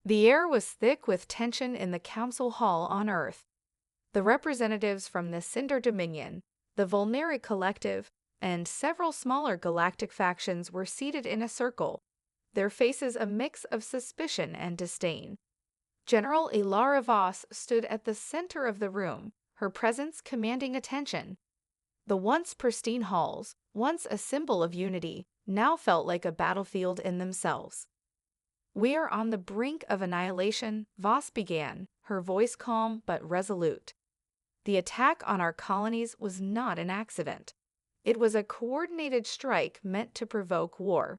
The air was thick with tension in the council hall on Earth. The representatives from the Cinder Dominion, the Vulneric Collective, and several smaller galactic factions were seated in a circle, their faces a mix of suspicion and disdain. General Ilara Voss stood at the center of the room, her presence commanding attention. The once pristine halls, once a symbol of unity, now felt like a battlefield in themselves. "We are on the brink of annihilation," Voss began, her voice calm but resolute. "The attack on our colonies was not an accident. It was a coordinated strike meant to provoke war.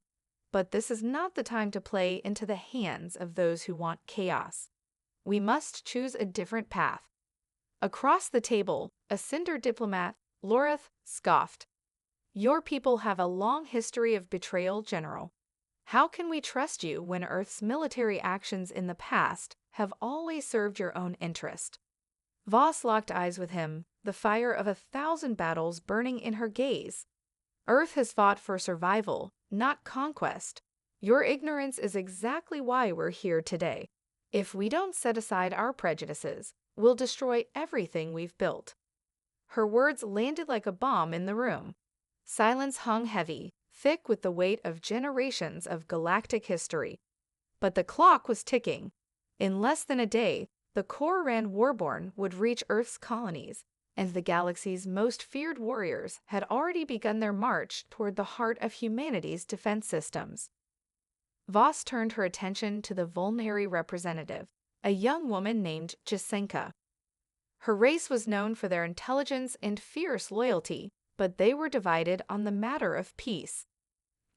But this is not the time to play into the hands of those who want chaos. We must choose a different path." Across the table, a Cinder diplomat, Loreth, scoffed. "Your people have a long history of betrayal, General. How can we trust you when Earth's military actions in the past have always served your own interest?" Voss locked eyes with him, the fire of 1,000 battles burning in her gaze. "Earth has fought for survival, not conquest. Your ignorance is exactly why we're here today. If we don't set aside our prejudices, we'll destroy everything we've built." Her words landed like a bomb in the room. Silence hung heavy, thick with the weight of generations of galactic history. But the clock was ticking. In less than a day, the Koran Warborn would reach Earth's colonies, and the galaxy's most feared warriors had already begun their march toward the heart of humanity's defense systems. Voss turned her attention to the Vulneri representative, a young woman named Jasenka. Her race was known for their intelligence and fierce loyalty, but they were divided on the matter of peace.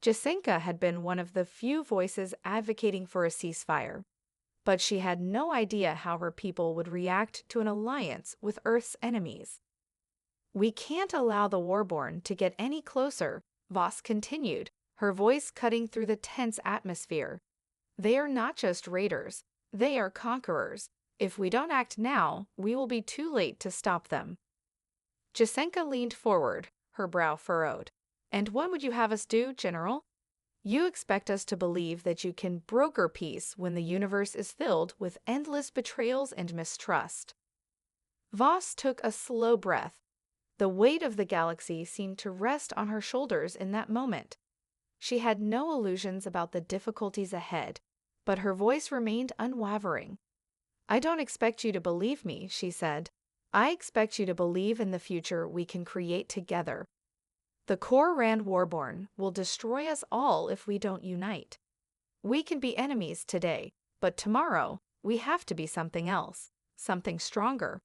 Jasenka had been one of the few voices advocating for a ceasefire, but she had no idea how her people would react to an alliance with Earth's enemies. "We can't allow the Warborn to get any closer," Voss continued, her voice cutting through the tense atmosphere. "They are not just raiders, they are conquerors. If we don't act now, we will be too late to stop them." Jasenka leaned forward, her brow furrowed. "And what would you have us do, General? You expect us to believe that you can broker peace when the universe is filled with endless betrayals and mistrust." Voss took a slow breath. The weight of the galaxy seemed to rest on her shoulders in that moment. She had no illusions about the difficulties ahead, but her voice remained unwavering. "I don't expect you to believe me," she said. "I expect you to believe in the future we can create together. The Koran Warborn will destroy us all if we don't unite. We can be enemies today, but tomorrow we have to be something else, something stronger."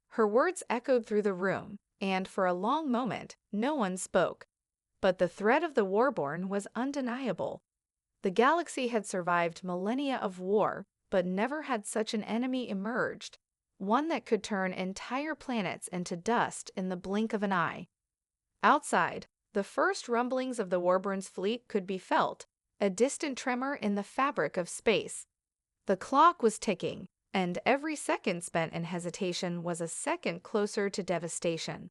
Her words echoed through the room, and for a long moment no one spoke. But the threat of the Warborn was undeniable. The galaxy had survived millennia of war, but never had such an enemy emerged, one that could turn entire planets into dust in the blink of an eye. Outside, the first rumblings of the Warborn's fleet could be felt, a distant tremor in the fabric of space. The clock was ticking, and every second spent in hesitation was a second closer to devastation.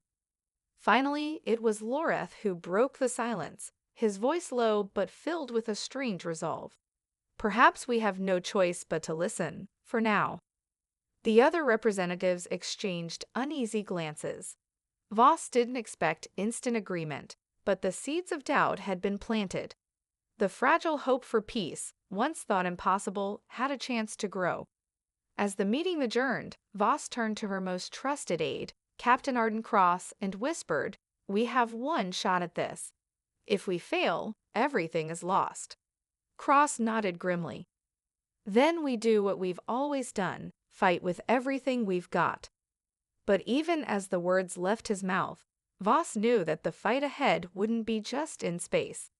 Finally, it was Loreth who broke the silence, his voice low but filled with a strange resolve. "Perhaps we have no choice but to listen, for now." The other representatives exchanged uneasy glances. Voss didn't expect instant agreement, but the seeds of doubt had been planted. The fragile hope for peace, once thought impossible, had a chance to grow. As the meeting adjourned, Voss turned to her most trusted aide, Captain Arden Cross, and whispered, "We have one shot at this. If we fail, everything is lost." Cross nodded grimly. "Then we do what we've always done, fight with everything we've got." But even as the words left his mouth, Voss knew that the fight ahead wouldn't be just in space.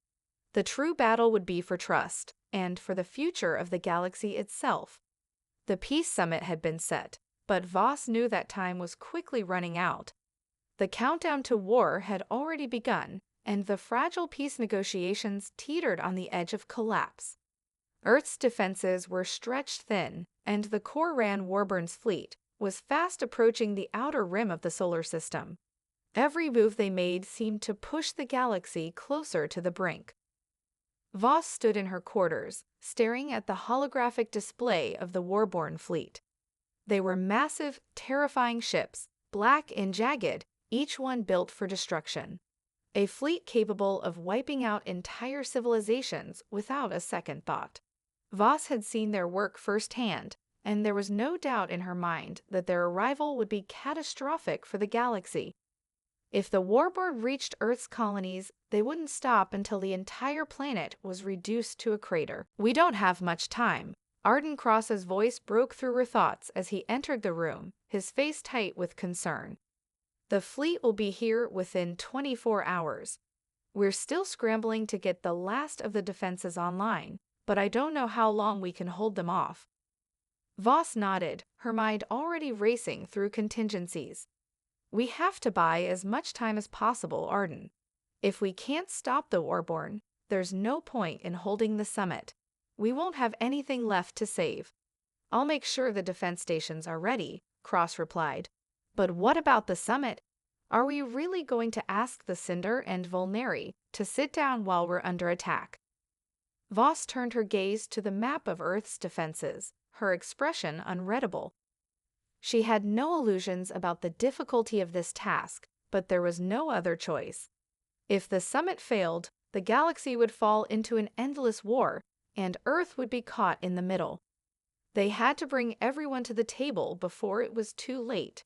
The true battle would be for trust, and for the future of the galaxy itself. The peace summit had been set, but Voss knew that time was quickly running out. The countdown to war had already begun, and the fragile peace negotiations teetered on the edge of collapse. Earth's defenses were stretched thin, and the Koran Warborn's fleet was fast approaching the outer rim of the solar system. Every move they made seemed to push the galaxy closer to the brink. Voss stood in her quarters, staring at the holographic display of the Warborn fleet. They were massive, terrifying ships, black and jagged, each one built for destruction. A fleet capable of wiping out entire civilizations without a second thought. Voss had seen their work firsthand, and there was no doubt in her mind that their arrival would be catastrophic for the galaxy. If the Warborn reached Earth's colonies, they wouldn't stop until the entire planet was reduced to a crater. "We don't have much time." Arden Cross's voice broke through her thoughts as he entered the room, his face tight with concern. "The fleet will be here within 24 hours. We're still scrambling to get the last of the defenses online, but I don't know how long we can hold them off." Voss nodded, her mind already racing through contingencies. "We have to buy as much time as possible, Arden. If we can't stop the Warborn, there's no point in holding the summit. We won't have anything left to save." "I'll make sure the defense stations are ready," Cross replied. "But what about the summit? Are we really going to ask the Cinder and Volneri to sit down while we're under attack?" Voss turned her gaze to the map of Earth's defenses, her expression unreadable. She had no illusions about the difficulty of this task, but there was no other choice. If the summit failed, the galaxy would fall into an endless war, and Earth would be caught in the middle. They had to bring everyone to the table before it was too late.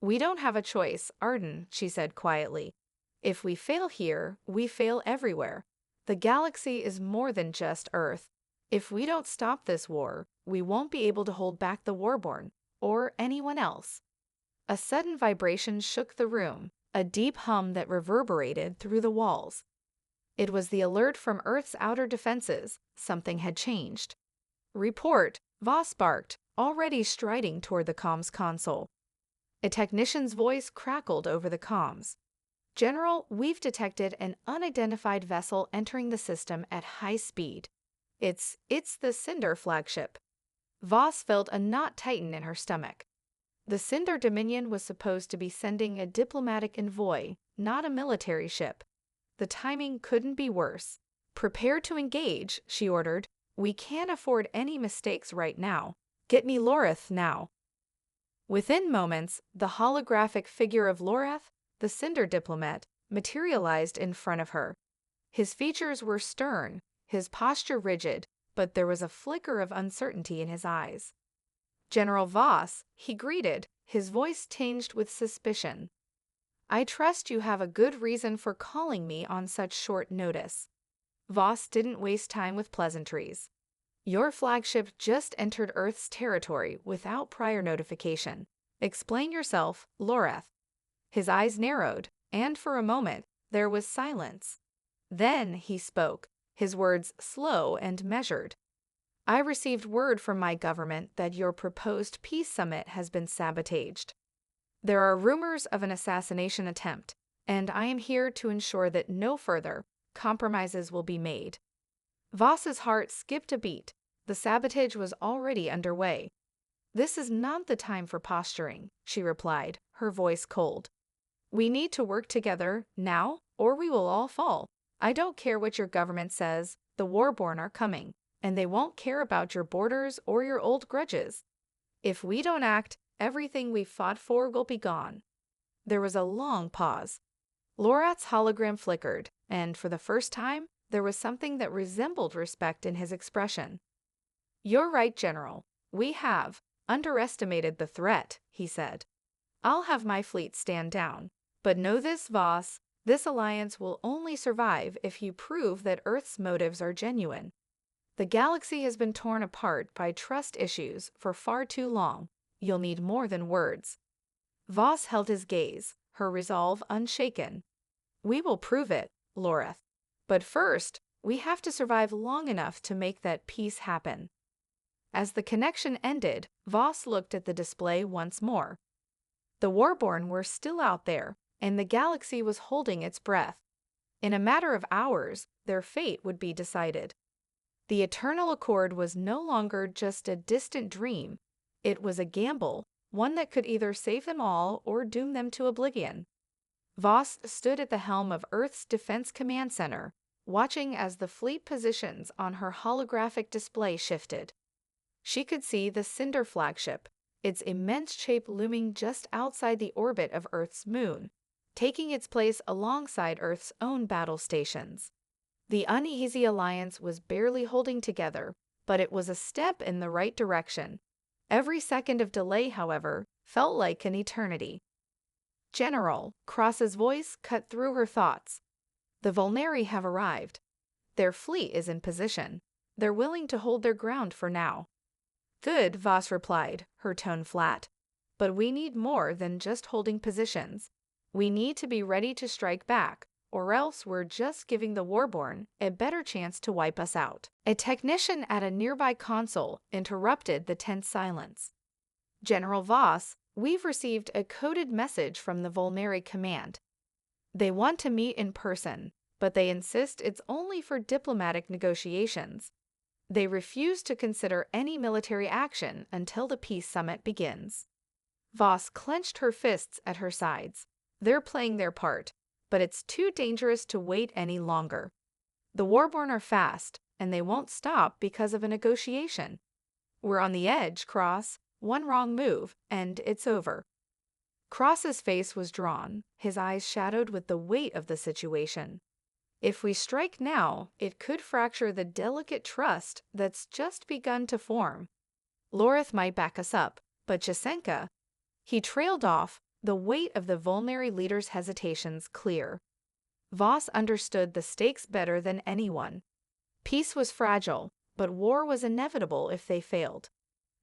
"We don't have a choice, Arden," she said quietly. "If we fail here, we fail everywhere. The galaxy is more than just Earth. If we don't stop this war, we won't be able to hold back the Warborn, or anyone else." A sudden vibration shook the room, a deep hum that reverberated through the walls. It was the alert from Earth's outer defenses. Something had changed. "Report," Voss barked, already striding toward the comms console. A technician's voice crackled over the comms. "General, we've detected an unidentified vessel entering the system at high speed. It's the Cinder flagship." Voss felt a knot tighten in her stomach. The Cinder Dominion was supposed to be sending a diplomatic envoy, not a military ship. The timing couldn't be worse. "Prepare to engage," she ordered. "We can't afford any mistakes right now. Get me Loreth now." Within moments, the holographic figure of Loreth, the Cinder diplomat, materialized in front of her. His features were stern, his posture rigid, but there was a flicker of uncertainty in his eyes. "General Voss," he greeted, his voice tinged with suspicion. "I trust you have a good reason for calling me on such short notice." Voss didn't waste time with pleasantries. "Your flagship just entered Earth's territory without prior notification. Explain yourself, Loreth." His eyes narrowed, and for a moment, there was silence. Then he spoke, his words slow and measured. "I received word from my government that your proposed peace summit has been sabotaged. There are rumors of an assassination attempt, and I am here to ensure that no further compromises will be made." Voss's heart skipped a beat. The sabotage was already underway. "This is not the time for posturing," she replied, her voice cold. "We need to work together now, or we will all fall. I don't care what your government says, the Warborn are coming, and they won't care about your borders or your old grudges. If we don't act, everything we've fought for will be gone." There was a long pause. Lorath's hologram flickered, and for the first time, there was something that resembled respect in his expression. "You're right, General. We have underestimated the threat," he said. "I'll have my fleet stand down. But know this, Voss, this alliance will only survive if you prove that Earth's motives are genuine. The galaxy has been torn apart by trust issues for far too long. You'll need more than words." Voss held his gaze, her resolve unshaken. "We will prove it, Loreth. But first, we have to survive long enough to make that peace happen." As the connection ended, Voss looked at the display once more. The Warborn were still out there, and the galaxy was holding its breath. In a matter of hours, their fate would be decided. The Eternal Accord was no longer just a distant dream. It was a gamble, one that could either save them all or doom them to oblivion. Voss stood at the helm of Earth's Defense Command Center, watching as the fleet positions on her holographic display shifted. She could see the Cinder flagship, its immense shape looming just outside the orbit of Earth's moon, taking its place alongside Earth's own battle stations. The uneasy alliance was barely holding together, but it was a step in the right direction. Every second of delay, however, felt like an eternity. "General," Cross's voice cut through her thoughts. "The Volneri have arrived. Their fleet is in position. They're willing to hold their ground for now." "Good," Voss replied, her tone flat. "But we need more than just holding positions. We need to be ready to strike back, or else we're just giving the Warborn a better chance to wipe us out." A technician at a nearby console interrupted the tense silence. "General Voss, we've received a coded message from the Volneri command. They want to meet in person, but they insist it's only for diplomatic negotiations. They refuse to consider any military action until the peace summit begins." Voss clenched her fists at her sides. They're playing their part, but it's too dangerous to wait any longer. The Warborn are fast, and they won't stop because of a negotiation. We're on the edge, Cross. One wrong move, and it's over. Cross's face was drawn, his eyes shadowed with the weight of the situation. If we strike now, it could fracture the delicate trust that's just begun to form. Lorith might back us up, but Jasenka... He trailed off, the weight of the Volneri leader's hesitations clear. Voss understood the stakes better than anyone. Peace was fragile, but war was inevitable if they failed.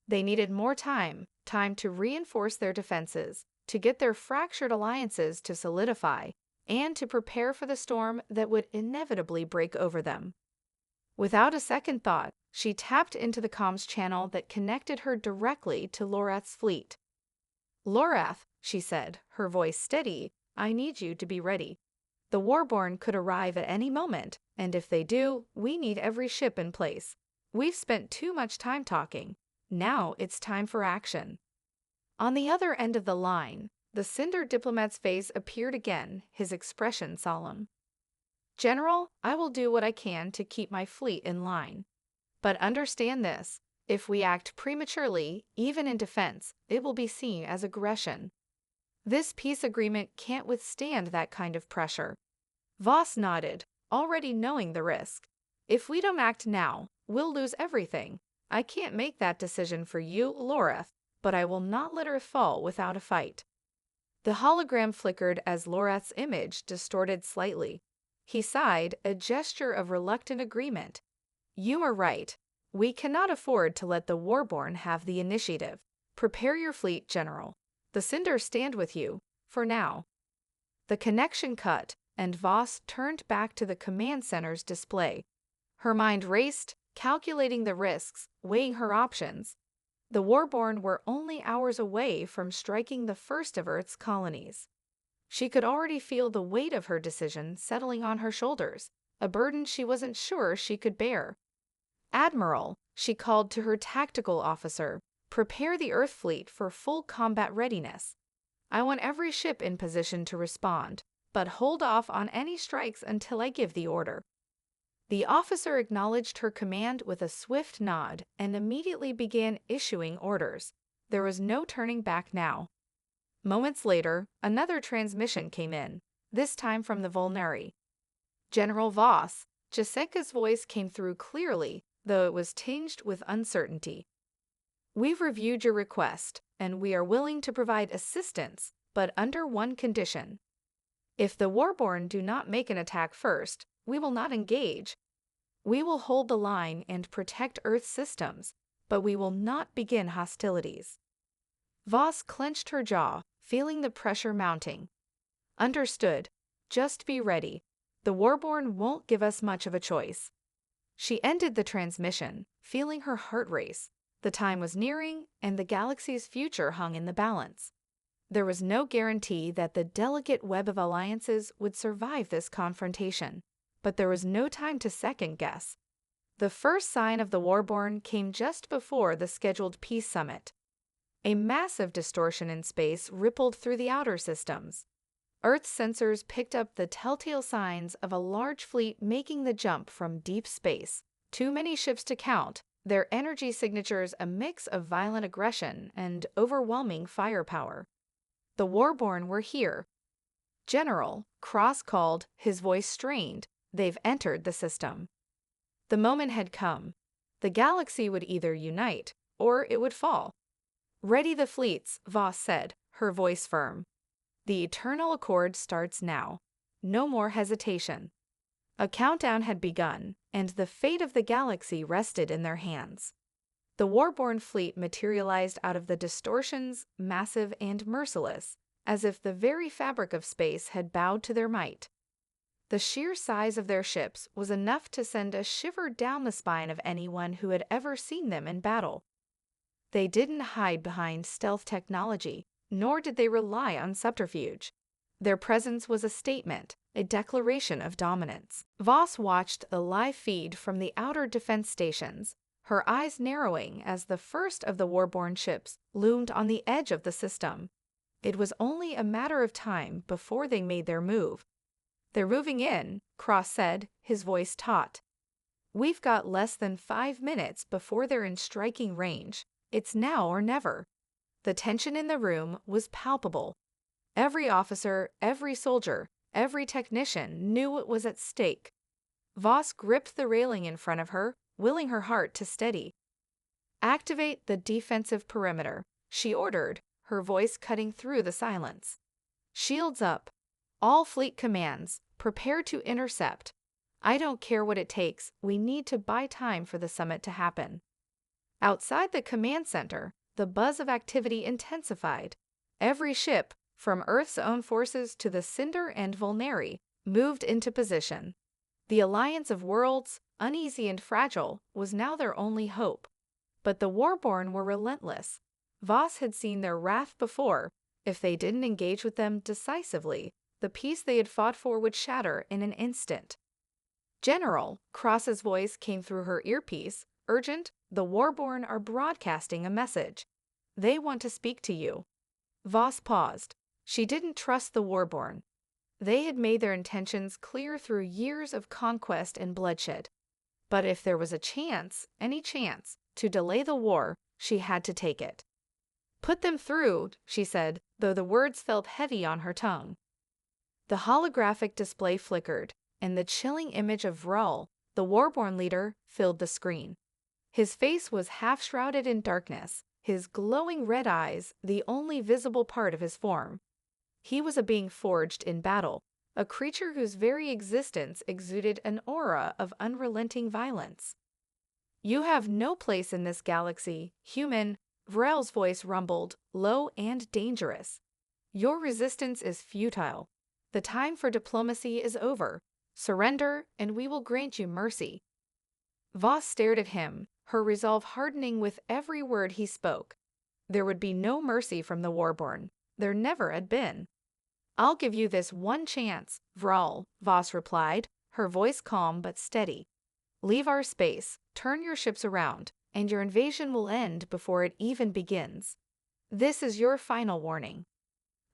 They needed more time to reinforce their defenses, to get their fractured alliances to solidify, and to prepare for the storm that would inevitably break over them. Without a second thought, she tapped into the comms channel that connected her directly to Lorath's fleet. "Lorath," she said, her voice steady, "I need you to be ready. The Warborn could arrive at any moment, and if they do, we need every ship in place. We've spent too much time talking. Now it's time for action." On the other end of the line, the Cinder diplomat's face appeared again, his expression solemn. "General, I will do what I can to keep my fleet in line. But understand this, if we act prematurely, even in defense, it will be seen as aggression. This peace agreement can't withstand that kind of pressure." Voss nodded, already knowing the risk. "If we don't act now, we'll lose everything. I can't make that decision for you, Loreth, but I will not let Earth fall without a fight." The hologram flickered as Lorath's image distorted slightly. He sighed, a gesture of reluctant agreement. "You are right. We cannot afford to let the Warborn have the initiative. Prepare your fleet, General. The Cinders stand with you, for now." The connection cut, and Voss turned back to the command center's display. Her mind raced, calculating the risks, weighing her options. The Warborn were only hours away from striking the first of Earth's colonies. She could already feel the weight of her decision settling on her shoulders, a burden she wasn't sure she could bear. "Admiral," she called to her tactical officer, "prepare the Earth fleet for full combat readiness. I want every ship in position to respond, but hold off on any strikes until I give the order." The officer acknowledged her command with a swift nod and immediately began issuing orders. There was no turning back now. Moments later, another transmission came in, this time from the Volneri. "General Voss," Jasenka's voice came through clearly, though it was tinged with uncertainty. "We've reviewed your request, and we are willing to provide assistance, but under one condition. If the Warborn do not make an attack first, we will not engage. We will hold the line and protect Earth's systems, but we will not begin hostilities." Voss clenched her jaw, feeling the pressure mounting. "Understood. Just be ready. The Warborn won't give us much of a choice." She ended the transmission, feeling her heart race. The time was nearing, and the galaxy's future hung in the balance. There was no guarantee that the delicate web of alliances would survive this confrontation, but there was no time to second-guess. The first sign of the Warborn came just before the scheduled peace summit. A massive distortion in space rippled through the outer systems. Earth's sensors picked up the telltale signs of a large fleet making the jump from deep space. Too many ships to count, their energy signatures a mix of violent aggression and overwhelming firepower. The Warborn were here. "General," Cross called, his voice strained, "they've entered the system." The moment had come. The galaxy would either unite, or it would fall. "Ready the fleets," Voss said, her voice firm. "The Eternal Accord starts now. No more hesitation." A countdown had begun, and the fate of the galaxy rested in their hands. The Warborn fleet materialized out of the distortions, massive and merciless, as if the very fabric of space had bowed to their might. The sheer size of their ships was enough to send a shiver down the spine of anyone who had ever seen them in battle. They didn't hide behind stealth technology, nor did they rely on subterfuge. Their presence was a statement, a declaration of dominance. Voss watched the live feed from the outer defense stations, her eyes narrowing as the first of the Warborn ships loomed on the edge of the system. It was only a matter of time before they made their move. "They're moving in," Cross said, his voice taut. "We've got less than 5 minutes before they're in striking range. It's now or never." The tension in the room was palpable. Every officer, every soldier, every technician knew what was at stake. Voss gripped the railing in front of her, willing her heart to steady. "Activate the defensive perimeter," she ordered, her voice cutting through the silence. "Shields up. All fleet commands, prepare to intercept. I don't care what it takes, we need to buy time for the summit to happen." Outside the command center, the buzz of activity intensified. Every ship, from Earth's own forces to the Cinder and Vulneri, moved into position. The alliance of worlds, uneasy and fragile, was now their only hope. But the Warborn were relentless. Voss had seen their wrath before. If they didn't engage with them decisively, the peace they had fought for would shatter in an instant. "General," Cross's voice came through her earpiece, urgent, "the Warborn are broadcasting a message. They want to speak to you." Voss paused. She didn't trust the Warborn. They had made their intentions clear through years of conquest and bloodshed. But if there was a chance, any chance, to delay the war, she had to take it. "Put them through," she said, though the words felt heavy on her tongue. The holographic display flickered, and the chilling image of Vrul, the Warborn leader, filled the screen. His face was half-shrouded in darkness, his glowing red eyes the only visible part of his form. He was a being forged in battle, a creature whose very existence exuded an aura of unrelenting violence. "You have no place in this galaxy, human," Vrel's voice rumbled, low and dangerous. "Your resistance is futile. The time for diplomacy is over. Surrender, and we will grant you mercy." Voss stared at him, her resolve hardening with every word he spoke. There would be no mercy from the Warborn. There never had been. "I'll give you this one chance, Vrul," Voss replied, her voice calm but steady. "Leave our space, turn your ships around, and your invasion will end before it even begins. This is your final warning."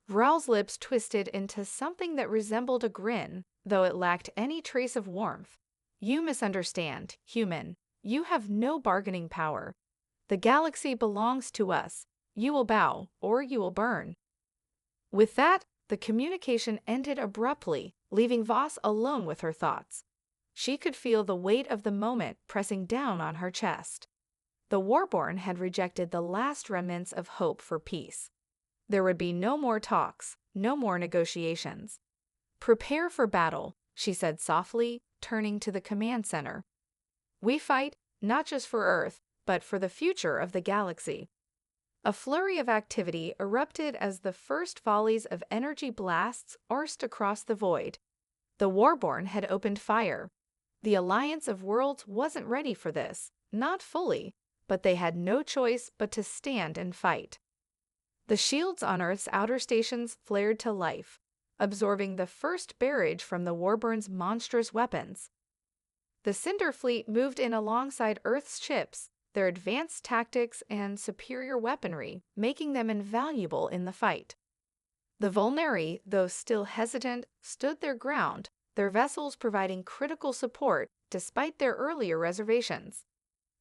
Vrul's lips twisted into something that resembled a grin, though it lacked any trace of warmth. "You misunderstand, human. You have no bargaining power. The galaxy belongs to us. You will bow, or you will burn." With that, the communication ended abruptly, leaving Voss alone with her thoughts. She could feel the weight of the moment pressing down on her chest. The Warborn had rejected the last remnants of hope for peace. There would be no more talks, no more negotiations. "Prepare for battle," she said softly, turning to the command center. "We fight, not just for Earth, but for the future of the galaxy." A flurry of activity erupted as the first volleys of energy blasts arced across the void. The Warborn had opened fire. The alliance of worlds wasn't ready for this, not fully, but they had no choice but to stand and fight. The shields on Earth's outer stations flared to life, absorbing the first barrage from the Warborn's monstrous weapons. The Cinder Fleet moved in alongside Earth's ships, their advanced tactics and superior weaponry making them invaluable in the fight. The Volneri, though still hesitant, stood their ground, their vessels providing critical support despite their earlier reservations.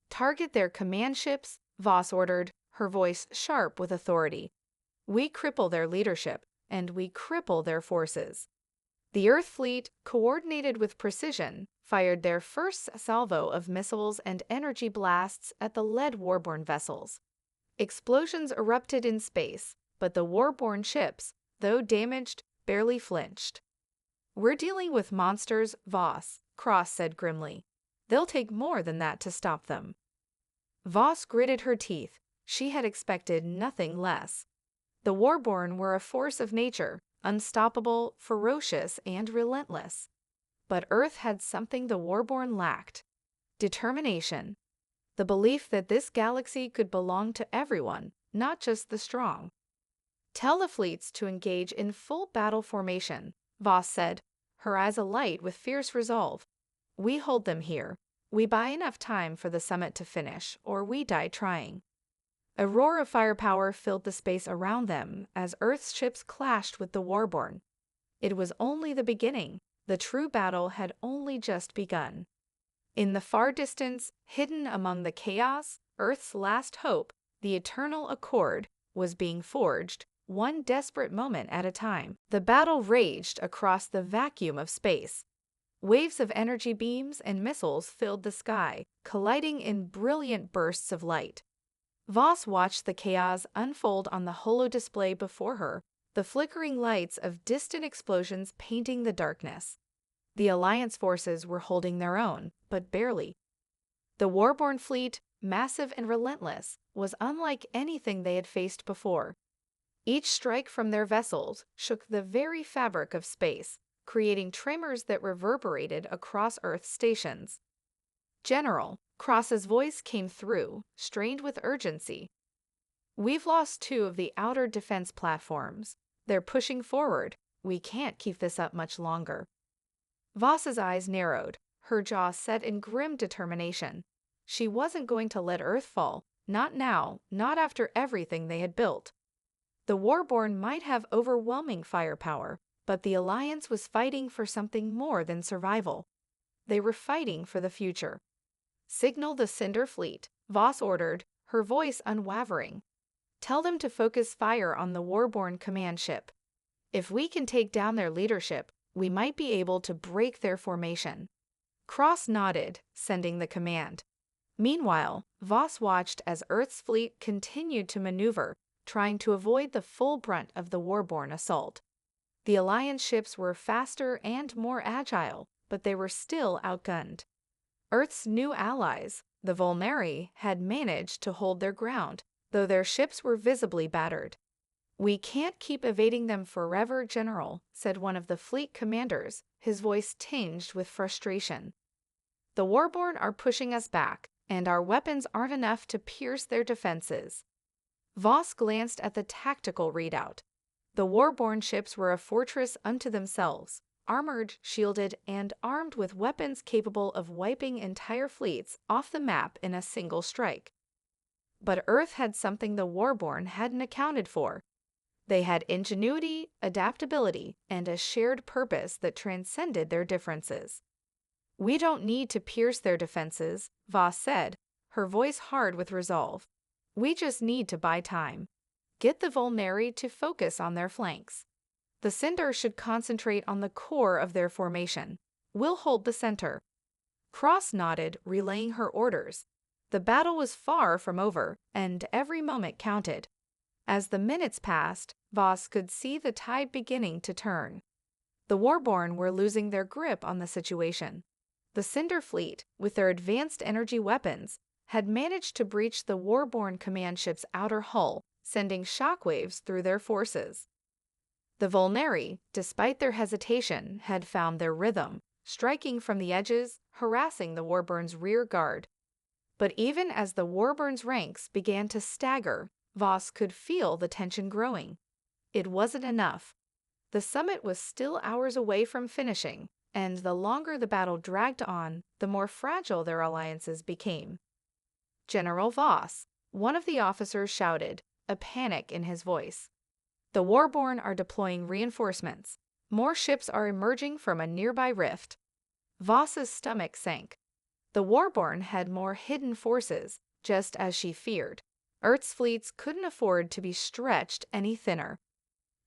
"Target their command ships," Voss ordered, her voice sharp with authority. "We cripple their leadership, and we cripple their forces." The Earth fleet, coordinated with precision, fired their first salvo of missiles and energy blasts at the lead warborne vessels. Explosions erupted in space, but the warborne ships, though damaged, barely flinched. "We're dealing with monsters, Voss," Cross said grimly. "They'll take more than that to stop them." Voss gritted her teeth. She had expected nothing less. The warborne were a force of nature, unstoppable, ferocious, and relentless. But Earth had something the warborne lacked: determination. The belief that this galaxy could belong to everyone, not just the strong. "Tell the fleets to engage in full battle formation," Voss said, her eyes alight with fierce resolve. "We hold them here. We buy enough time for the summit to finish, or we die trying." A roar of firepower filled the space around them as Earth's ships clashed with the warborne. It was only the beginning. The true battle had only just begun. In the far distance, hidden among the chaos, Earth's last hope, the eternal accord, was being forged, one desperate moment at a time. The battle raged across the vacuum of space. Waves of energy beams and missiles filled the sky, colliding in brilliant bursts of light. Voss watched the chaos unfold on the holo-display before her, the flickering lights of distant explosions painting the darkness. The Alliance forces were holding their own, but barely. The warborne fleet, massive and relentless, was unlike anything they had faced before. Each strike from their vessels shook the very fabric of space, creating tremors that reverberated across Earth stations. "General," Cross's voice came through, strained with urgency. "We've lost 2 of the outer defense platforms. They're pushing forward. We can't keep this up much longer." Voss's eyes narrowed, her jaw set in grim determination. She wasn't going to let Earth fall, not now, not after everything they had built. The warborne might have overwhelming firepower, but the Alliance was fighting for something more than survival. They were fighting for the future. "Signal the Cinder Fleet," Voss ordered, her voice unwavering. "Tell them to focus fire on the warborne command ship. If we can take down their leadership, we might be able to break their formation." Cross nodded, sending the command. Meanwhile, Voss watched as Earth's fleet continued to maneuver, trying to avoid the full brunt of the warborne assault. The Alliance ships were faster and more agile, but they were still outgunned. Earth's new allies, the Volneri, had managed to hold their ground, though their ships were visibly battered. "We can't keep evading them forever, General," said one of the fleet commanders, his voice tinged with frustration. "The warborne are pushing us back, and our weapons aren't enough to pierce their defenses." Voss glanced at the tactical readout. The warborne ships were a fortress unto themselves, armored, shielded, and armed with weapons capable of wiping entire fleets off the map in a single strike. But Earth had something the warborne hadn't accounted for. They had ingenuity, adaptability, and a shared purpose that transcended their differences. "We don't need to pierce their defenses," Voss said, her voice hard with resolve. "We just need to buy time. Get the Volneri to focus on their flanks. The Cinder should concentrate on the core of their formation. We'll hold the center." Cross nodded, relaying her orders. The battle was far from over, and every moment counted. As the minutes passed, Voss could see the tide beginning to turn. The warborne were losing their grip on the situation. The Cinder fleet, with their advanced energy weapons, had managed to breach the warborne command ship's outer hull, sending shockwaves through their forces. The Volneri, despite their hesitation, had found their rhythm, striking from the edges, harassing the warborne's rear guard. But even as the warborne's ranks began to stagger, Voss could feel the tension growing. It wasn't enough. The summit was still hours away from finishing, and the longer the battle dragged on, the more fragile their alliances became. "General Voss," one of the officers shouted, a panic in his voice. The Warborn are deploying reinforcements. More ships are emerging from a nearby rift. Voss's stomach sank. The Warborn had more hidden forces, just as she feared. Earth's fleets couldn't afford to be stretched any thinner.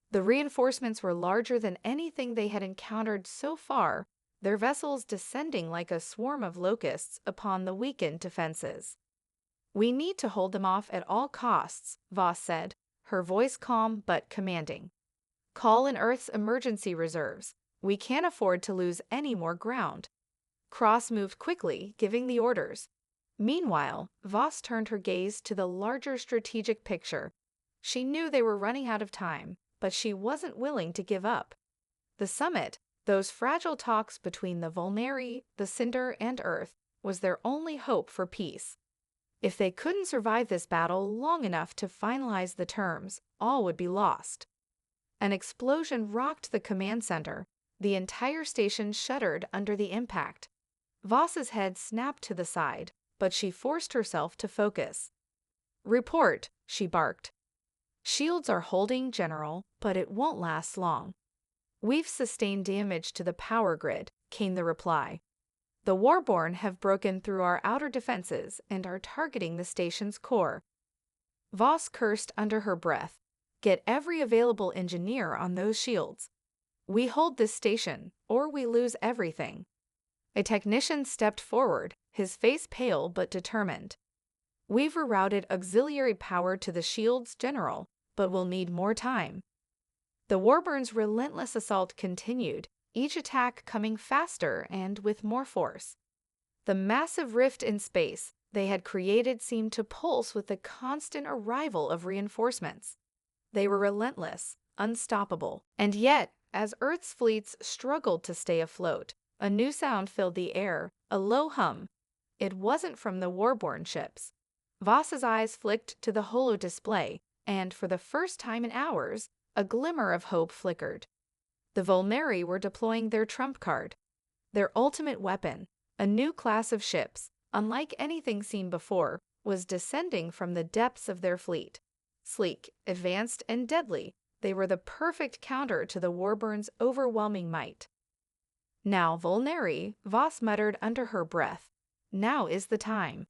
The reinforcements were larger than anything they had encountered so far, their vessels descending like a swarm of locusts upon the weakened defenses. "We need to hold them off at all costs," Voss said, her voice calm but commanding. "Call in Earth's emergency reserves. We can't afford to lose any more ground." Cross moved quickly, giving the orders. Meanwhile, Voss turned her gaze to the larger strategic picture. She knew they were running out of time, but she wasn't willing to give up. The summit, those fragile talks between the Volneri, the Cinder, and Earth, was their only hope for peace. If they couldn't survive this battle long enough to finalize the terms, all would be lost. An explosion rocked the command center. The entire station shuddered under the impact. Voss's head snapped to the side, but she forced herself to focus. "Report," she barked. "Shields are holding, General, but it won't last long." "We've sustained damage to the power grid," came the reply. "The Warborn have broken through our outer defenses and are targeting the station's core." Voss cursed under her breath. "Get every available engineer on those shields. We hold this station, or we lose everything." A technician stepped forward, his face pale but determined. "We've rerouted auxiliary power to the shields, General, but we'll need more time." The Warborn's relentless assault continued, each attack coming faster and with more force. The massive rift in space they had created seemed to pulse with the constant arrival of reinforcements. They were relentless, unstoppable, and yet, as Earth's fleets struggled to stay afloat, a new sound filled the air, a low hum. It wasn't from the Warborn ships. Voss's eyes flicked to the holo display, and for the first time in hours, a glimmer of hope flickered. The Volneri were deploying their trump card. Their ultimate weapon, a new class of ships, unlike anything seen before, was descending from the depths of their fleet. Sleek, advanced, and deadly, they were the perfect counter to the Warborn's overwhelming might. "Now, Volneri," Voss muttered under her breath. "Now is the time."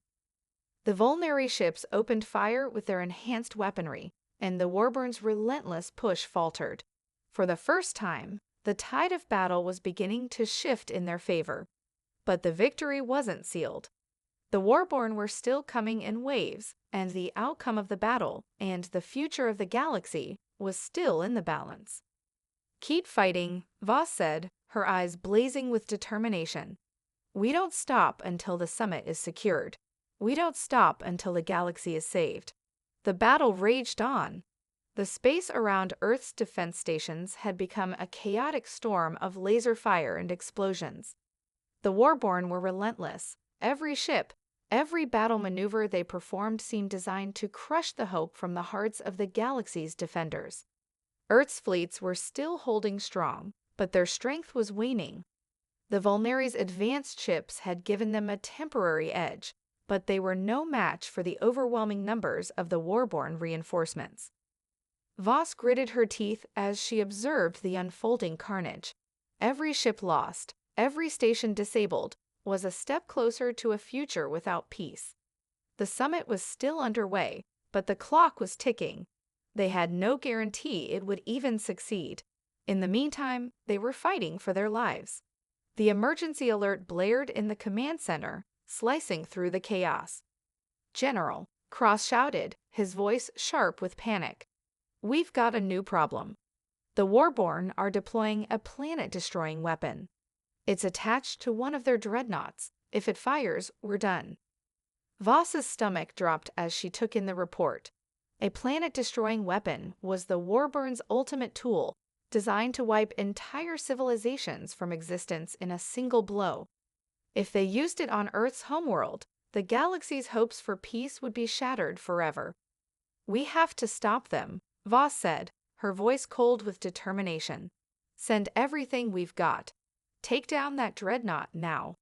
The Volneri ships opened fire with their enhanced weaponry, and the Warborn's relentless push faltered. For the first time, the tide of battle was beginning to shift in their favor. But the victory wasn't sealed. The Warborn were still coming in waves, and the outcome of the battle and the future of the galaxy was still in the balance. "Keep fighting," Voss said, her eyes blazing with determination. "We don't stop until the summit is secured. We don't stop until the galaxy is saved." The battle raged on. The space around Earth's defense stations had become a chaotic storm of laser fire and explosions. The Warborn were relentless. Every ship, every battle maneuver they performed seemed designed to crush the hope from the hearts of the galaxy's defenders. Earth's fleets were still holding strong, but their strength was waning. The Volneri's advanced ships had given them a temporary edge, but they were no match for the overwhelming numbers of the Warborn reinforcements. Voss gritted her teeth as she observed the unfolding carnage. Every ship lost, every station disabled, was a step closer to a future without peace. The summit was still underway, but the clock was ticking. They had no guarantee it would even succeed. In the meantime, they were fighting for their lives. The emergency alert blared in the command center, slicing through the chaos. "General," Cross shouted, his voice sharp with panic. "We've got a new problem. The Warborn are deploying a planet-destroying weapon. It's attached to one of their dreadnoughts. If it fires, we're done." Voss's stomach dropped as she took in the report. A planet-destroying weapon was the Warborn's ultimate tool, designed to wipe entire civilizations from existence in a single blow. If they used it on Earth's homeworld, the galaxy's hopes for peace would be shattered forever. "We have to stop them," Voss said, her voice cold with determination. "Send everything we've got. Take down that dreadnought now."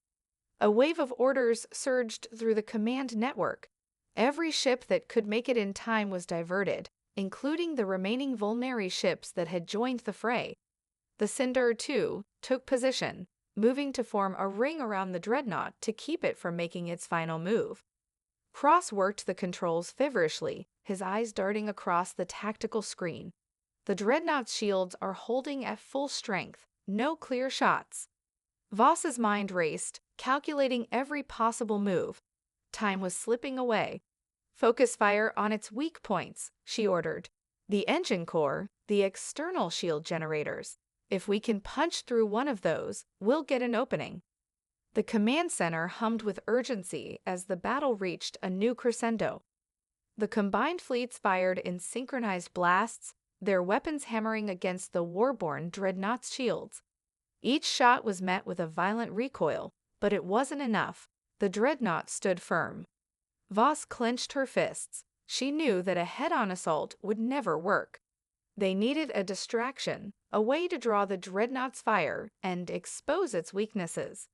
A wave of orders surged through the command network. Every ship that could make it in time was diverted, including the remaining Vulneri ships that had joined the fray. The Cinder, too, took position, moving to form a ring around the dreadnought to keep it from making its final move. Cross worked the controls feverishly, his eyes darting across the tactical screen. The dreadnought's shields are holding at full strength, no clear shots. Voss's mind raced, calculating every possible move. Time was slipping away. Focus fire on its weak points, she ordered. The engine core, the external shield generators. If we can punch through one of those, we'll get an opening. The command center hummed with urgency as the battle reached a new crescendo. The combined fleets fired in synchronized blasts, their weapons hammering against the war-born dreadnought's shields. Each shot was met with a violent recoil, but it wasn't enough. The dreadnought stood firm. Voss clenched her fists. She knew that a head-on assault would never work. They needed a distraction, a way to draw the dreadnought's fire and expose its weaknesses.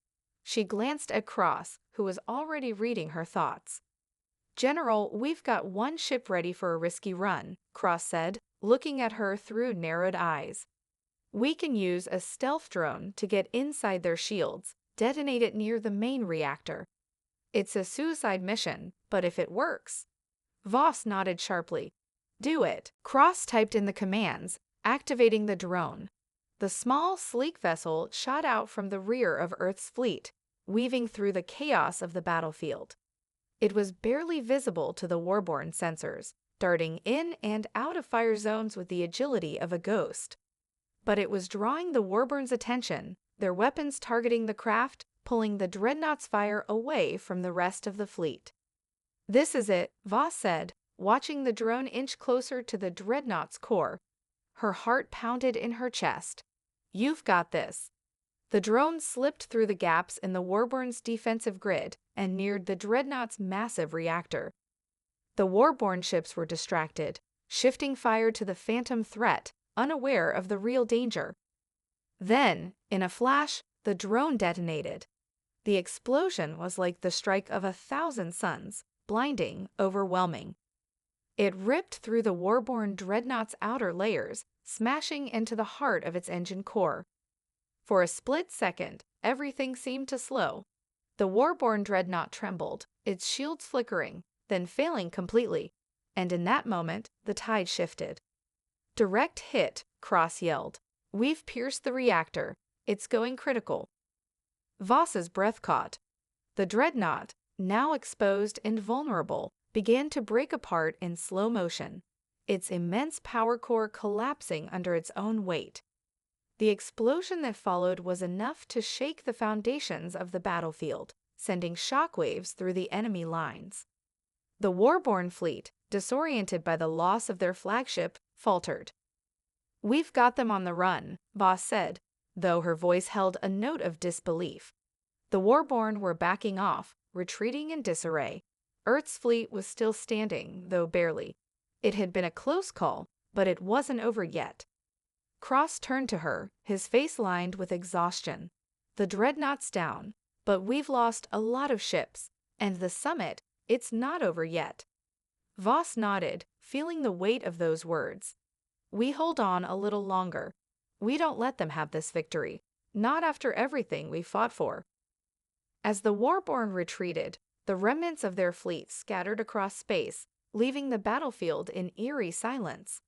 She glanced at Cross, who was already reading her thoughts. "General, we've got one ship ready for a risky run," Cross said, looking at her through narrowed eyes. "We can use a stealth drone to get inside their shields, detonate it near the main reactor. It's a suicide mission, but if it works..." Voss nodded sharply. "Do it." Cross typed in the commands, activating the drone. The small, sleek vessel shot out from the rear of Earth's fleet, weaving through the chaos of the battlefield. It was barely visible to the warborn sensors, darting in and out of fire zones with the agility of a ghost. But it was drawing the warborn's attention, their weapons targeting the craft, pulling the dreadnought's fire away from the rest of the fleet. "This is it," Voss said, watching the drone inch closer to the dreadnought's core. Her heart pounded in her chest. "You've got this." The drone slipped through the gaps in the warborn's defensive grid and neared the dreadnought's massive reactor. The warborn ships were distracted, shifting fire to the phantom threat, unaware of the real danger. Then, in a flash, the drone detonated. The explosion was like the strike of 1,000 suns, blinding, overwhelming. It ripped through the warborn dreadnought's outer layers, smashing into the heart of its engine core. For a split second, everything seemed to slow. The warborn dreadnought trembled, its shields flickering, then failing completely, and in that moment, the tide shifted. "Direct hit," Cross yelled. "We've pierced the reactor. It's going critical." Voss's breath caught. The dreadnought, now exposed and vulnerable, began to break apart in slow motion, its immense power core collapsing under its own weight. The explosion that followed was enough to shake the foundations of the battlefield, sending shockwaves through the enemy lines. The warborn fleet, disoriented by the loss of their flagship, faltered. "We've got them on the run," Voss said, though her voice held a note of disbelief. The warborn were backing off, retreating in disarray. Earth's fleet was still standing, though barely. It had been a close call, but it wasn't over yet. Cross turned to her, his face lined with exhaustion. "The dreadnought's down, but we've lost a lot of ships, and the summit, it's not over yet." Voss nodded, feeling the weight of those words. "We hold on a little longer. We don't let them have this victory, not after everything we fought for." As the warborn retreated, the remnants of their fleet scattered across space, leaving the battlefield in eerie silence.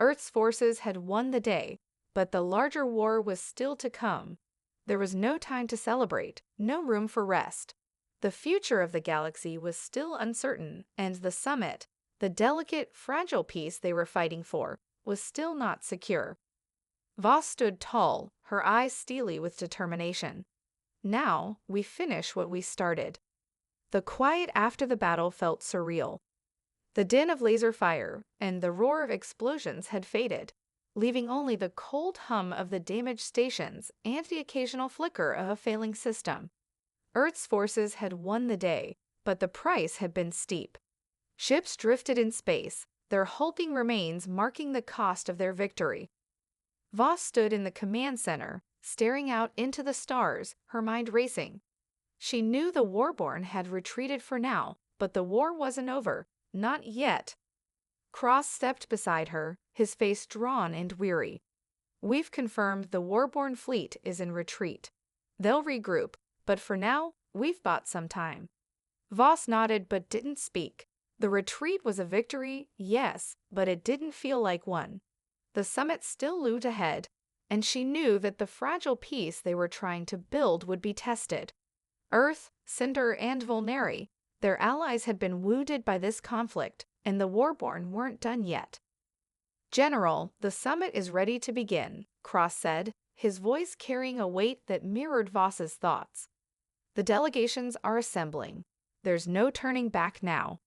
Earth's forces had won the day, but the larger war was still to come. There was no time to celebrate, no room for rest. The future of the galaxy was still uncertain, and the summit, the delicate, fragile peace they were fighting for, was still not secure. Voss stood tall, her eyes steely with determination. "Now, we finish what we started." The quiet after the battle felt surreal. The din of laser fire and the roar of explosions had faded, leaving only the cold hum of the damaged stations and the occasional flicker of a failing system. Earth's forces had won the day, but the price had been steep. Ships drifted in space, their hulking remains marking the cost of their victory. Voss stood in the command center, staring out into the stars, her mind racing. She knew the warborn had retreated for now, but the war wasn't over. Not yet. Cross stepped beside her, his face drawn and weary. We've confirmed the Warborn fleet is in retreat. They'll regroup, but for now, we've bought some time. Voss nodded but didn't speak. The retreat was a victory, yes, but it didn't feel like one. The summit still loomed ahead, and she knew that the fragile peace they were trying to build would be tested. Earth, Cinder, and Volneri, their allies had been wounded by this conflict, and the Warborn weren't done yet. General, the summit is ready to begin, Cross said, his voice carrying a weight that mirrored Voss's thoughts. The delegations are assembling. There's no turning back now.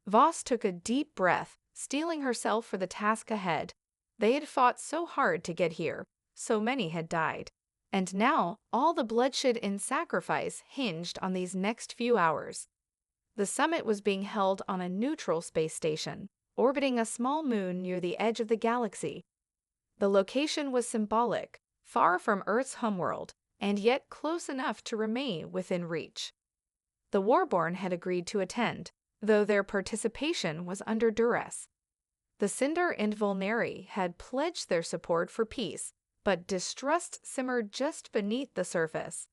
Voss took a deep breath, steeling herself for the task ahead. They had fought so hard to get here, so many had died. And now, all the bloodshed and sacrifice hinged on these next few hours. The summit was being held on a neutral space station, orbiting a small moon near the edge of the galaxy. The location was symbolic, far from Earth's homeworld, and yet close enough to remain within reach. The Warborn had agreed to attend, though their participation was under duress. The Cinder and Volneri had pledged their support for peace, but distrust simmered just beneath the surface.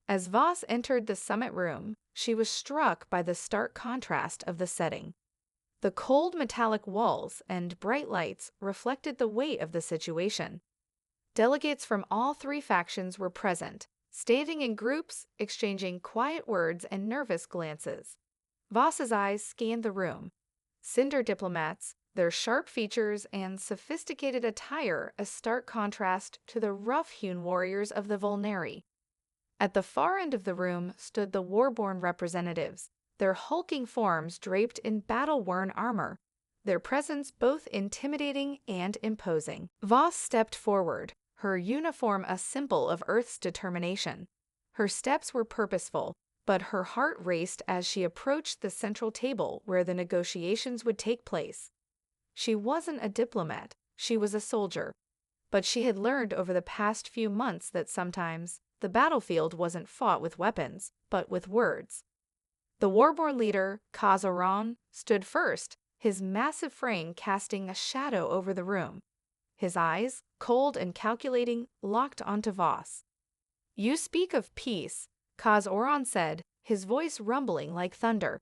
As Voss entered the summit room, she was struck by the stark contrast of the setting. The cold metallic walls and bright lights reflected the weight of the situation. Delegates from all three factions were present, standing in groups, exchanging quiet words and nervous glances. Voss's eyes scanned the room. Cinder diplomats, their sharp features and sophisticated attire a stark contrast to the rough-hewn warriors of the Volneri. At the far end of the room stood the Warborn representatives, their hulking forms draped in battle-worn armor, their presence both intimidating and imposing. Voss stepped forward, her uniform a symbol of Earth's determination. Her steps were purposeful, but her heart raced as she approached the central table where the negotiations would take place. She wasn't a diplomat, she was a soldier. But she had learned over the past few months that sometimes the battlefield wasn't fought with weapons, but with words. The Warborn leader, Kazaran, stood first, his massive frame casting a shadow over the room. His eyes, cold and calculating, locked onto Voss. "You speak of peace," Kazaran said, his voice rumbling like thunder.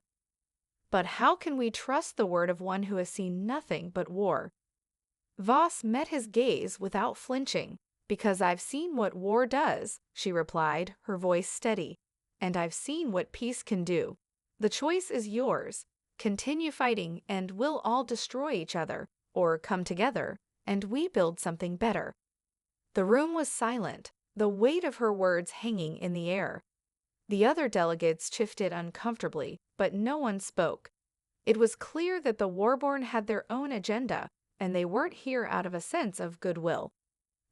"But how can we trust the word of one who has seen nothing but war?" Voss met his gaze without flinching. "Because I've seen what war does," she replied, her voice steady. "And I've seen what peace can do. The choice is yours. Continue fighting and we'll all destroy each other, or come together, and we build something better." The room was silent, the weight of her words hanging in the air. The other delegates shifted uncomfortably, but no one spoke. It was clear that the Warborn had their own agenda, and they weren't here out of a sense of goodwill.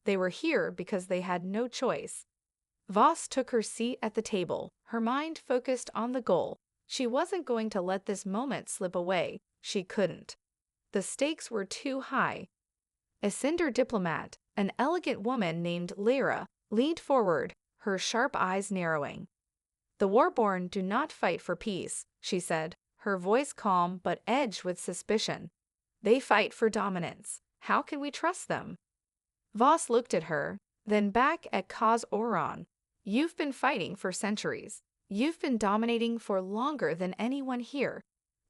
They were here because they had no choice. Voss took her seat at the table, her mind focused on the goal. She wasn't going to let this moment slip away. She couldn't. The stakes were too high. A Cinder diplomat, an elegant woman named Lyra, leaned forward, her sharp eyes narrowing. "The Warborn do not fight for peace," she said, her voice calm but edged with suspicion. "They fight for dominance. How can we trust them?" Voss looked at her, then back at Kazaran. "You've been fighting for centuries. You've been dominating for longer than anyone here.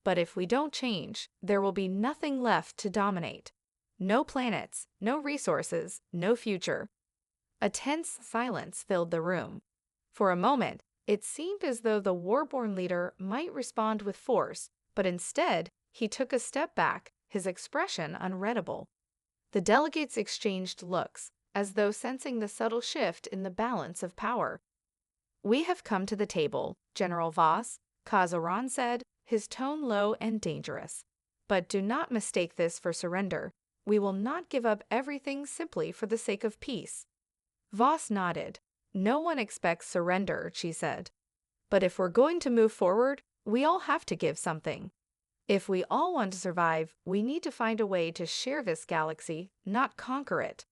But if we don't change, there will be nothing left to dominate. No planets, no resources, no future." A tense silence filled the room. For a moment, it seemed as though the Warborn leader might respond with force, but instead, he took a step back, his expression unreadable. The delegates exchanged looks, as though sensing the subtle shift in the balance of power. "We have come to the table, General Voss," Kazaran said, his tone low and dangerous. "But do not mistake this for surrender. We will not give up everything simply for the sake of peace." Voss nodded. "No one expects surrender," she said. "But if we're going to move forward, we all have to give something. If we all want to survive, we need to find a way to share this galaxy, not conquer it."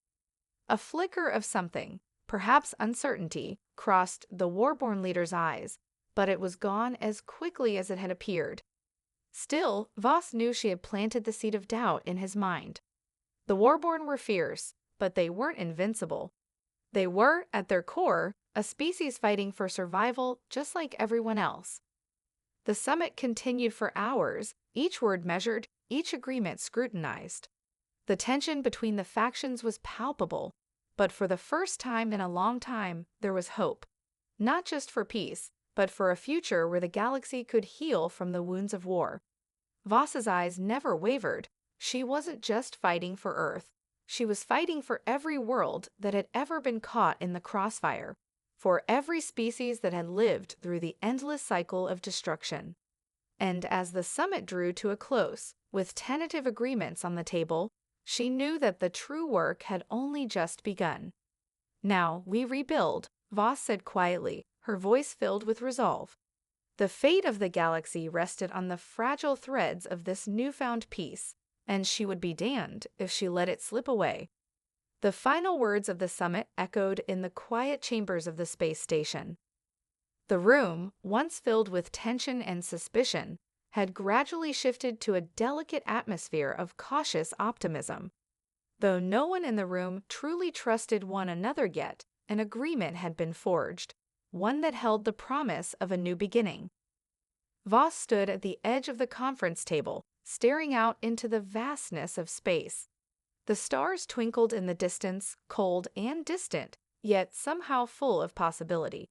A flicker of something, perhaps uncertainty, crossed the Warborn leader's eyes, but it was gone as quickly as it had appeared. Still, Voss knew she had planted the seed of doubt in his mind. The Warborn were fierce, but they weren't invincible. They were, at their core, a species fighting for survival just like everyone else. The summit continued for hours, each word measured, each agreement scrutinized. The tension between the factions was palpable, but for the first time in a long time, there was hope. Not just for peace, but for a future where the galaxy could heal from the wounds of war. Voss's eyes never wavered. She wasn't just fighting for Earth. She was fighting for every world that had ever been caught in the crossfire, for every species that had lived through the endless cycle of destruction. And as the summit drew to a close, with tentative agreements on the table, she knew that the true work had only just begun. "Now we rebuild," Voss said quietly, her voice filled with resolve. The fate of the galaxy rested on the fragile threads of this newfound peace, and she would be damned if she let it slip away. The final words of the summit echoed in the quiet chambers of the space station. The room, once filled with tension and suspicion, had gradually shifted to a delicate atmosphere of cautious optimism. Though no one in the room truly trusted one another yet, an agreement had been forged, one that held the promise of a new beginning. Voss stood at the edge of the conference table, staring out into the vastness of space. The stars twinkled in the distance, cold and distant, yet somehow full of possibility.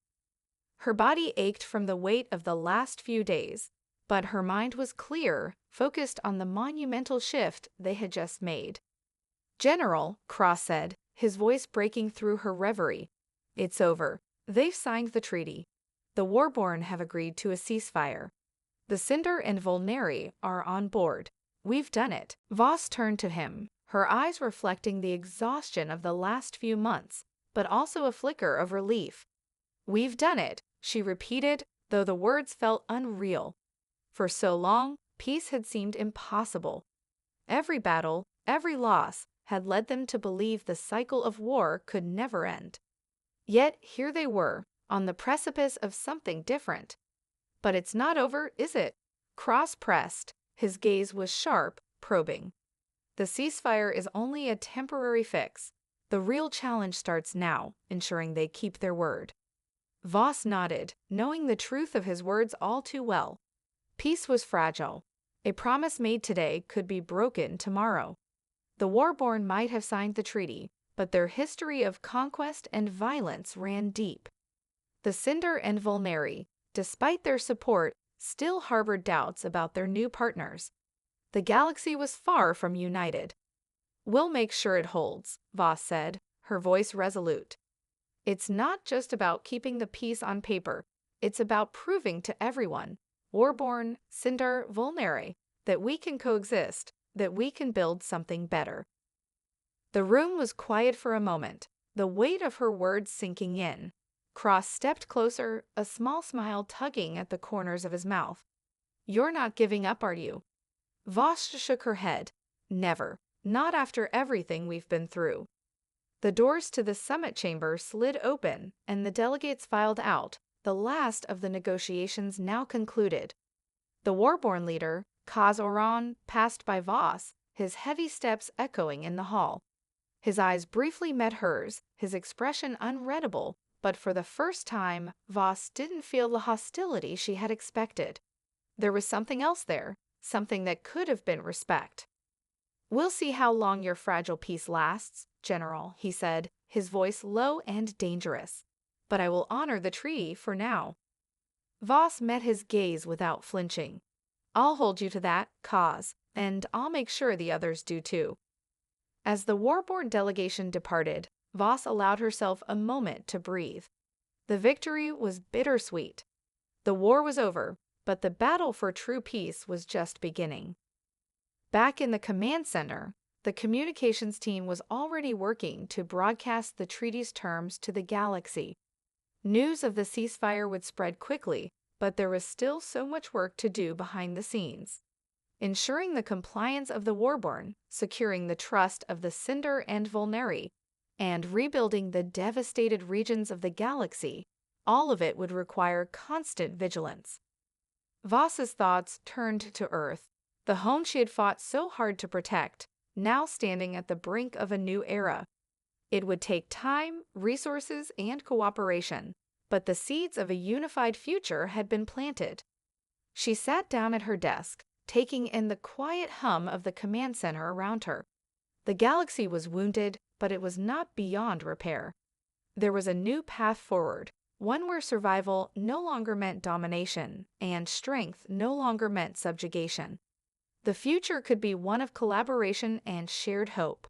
Her body ached from the weight of the last few days, but her mind was clear, focused on the monumental shift they had just made. "General," Cross said, his voice breaking through her reverie, "it's over. They've signed the treaty. The Warborn have agreed to a ceasefire. The Cinder and Volneri are on board. We've done it." Voss turned to him, her eyes reflecting the exhaustion of the last few months, but also a flicker of relief. "We've done it," she repeated, though the words felt unreal. For so long, peace had seemed impossible. Every battle, every loss, had led them to believe the cycle of war could never end. Yet here they were, on the precipice of something different. "But it's not over, is it?" Cross pressed. His gaze was sharp, probing. "The ceasefire is only a temporary fix. The real challenge starts now, ensuring they keep their word." Voss nodded, knowing the truth of his words all too well. Peace was fragile. A promise made today could be broken tomorrow. The Warborn might have signed the treaty, but their history of conquest and violence ran deep. The Cinder and Volneri, despite their support, still harbored doubts about their new partners. The galaxy was far from united. "We'll make sure it holds," Voss said, her voice resolute. "It's not just about keeping the peace on paper. It's about proving to everyone, Warborn, Cinder, Volneri, that we can coexist, that we can build something better." The room was quiet for a moment, the weight of her words sinking in. Cross stepped closer, a small smile tugging at the corners of his mouth. "You're not giving up, are you?" Voss shook her head. "Never. Not after everything we've been through." The doors to the summit chamber slid open, and the delegates filed out, the last of the negotiations now concluded. The Warborn leader, Kaz Oran, passed by Voss, his heavy steps echoing in the hall. His eyes briefly met hers, his expression unreadable, but for the first time, Voss didn't feel the hostility she had expected. There was something else there, something that could have been respect. "We'll see how long your fragile peace lasts, General," he said, his voice low and dangerous. "But I will honor the treaty for now." Voss met his gaze without flinching. "I'll hold you to that, Kaz, and I'll make sure the others do too." As the Warborn delegation departed, Voss allowed herself a moment to breathe. The victory was bittersweet. The war was over, but the battle for true peace was just beginning. Back in the command center, the communications team was already working to broadcast the treaty's terms to the galaxy. News of the ceasefire would spread quickly, but there was still so much work to do behind the scenes. Ensuring the compliance of the Warborn, securing the trust of the Cinder and Volneri, and rebuilding the devastated regions of the galaxy, all of it would require constant vigilance. Voss's thoughts turned to Earth, the home she had fought so hard to protect, now standing at the brink of a new era. It would take time, resources, and cooperation, but the seeds of a unified future had been planted. She sat down at her desk, taking in the quiet hum of the command center around her. The galaxy was wounded, but it was not beyond repair. There was a new path forward, one where survival no longer meant domination, and strength no longer meant subjugation. The future could be one of collaboration and shared hope.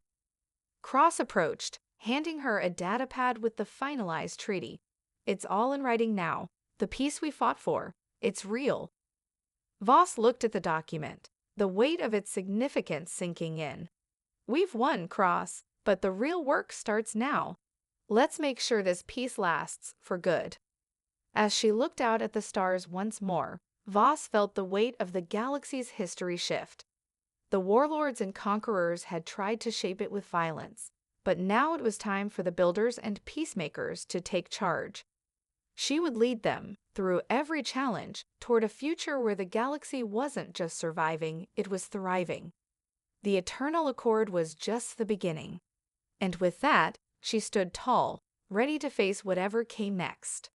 Cross approached, handing her a datapad with the finalized treaty. It's all in writing now. The peace we fought for. It's real. Voss looked at the document, the weight of its significance sinking in. We've won, Cross, but the real work starts now. Let's make sure this peace lasts for good. As she looked out at the stars once more, Voss felt the weight of the galaxy's history shift. The warlords and conquerors had tried to shape it with violence, but now it was time for the builders and peacemakers to take charge. She would lead them, through every challenge, toward a future where the galaxy wasn't just surviving, it was thriving. The Eternal Accord was just the beginning. And with that, she stood tall, ready to face whatever came next.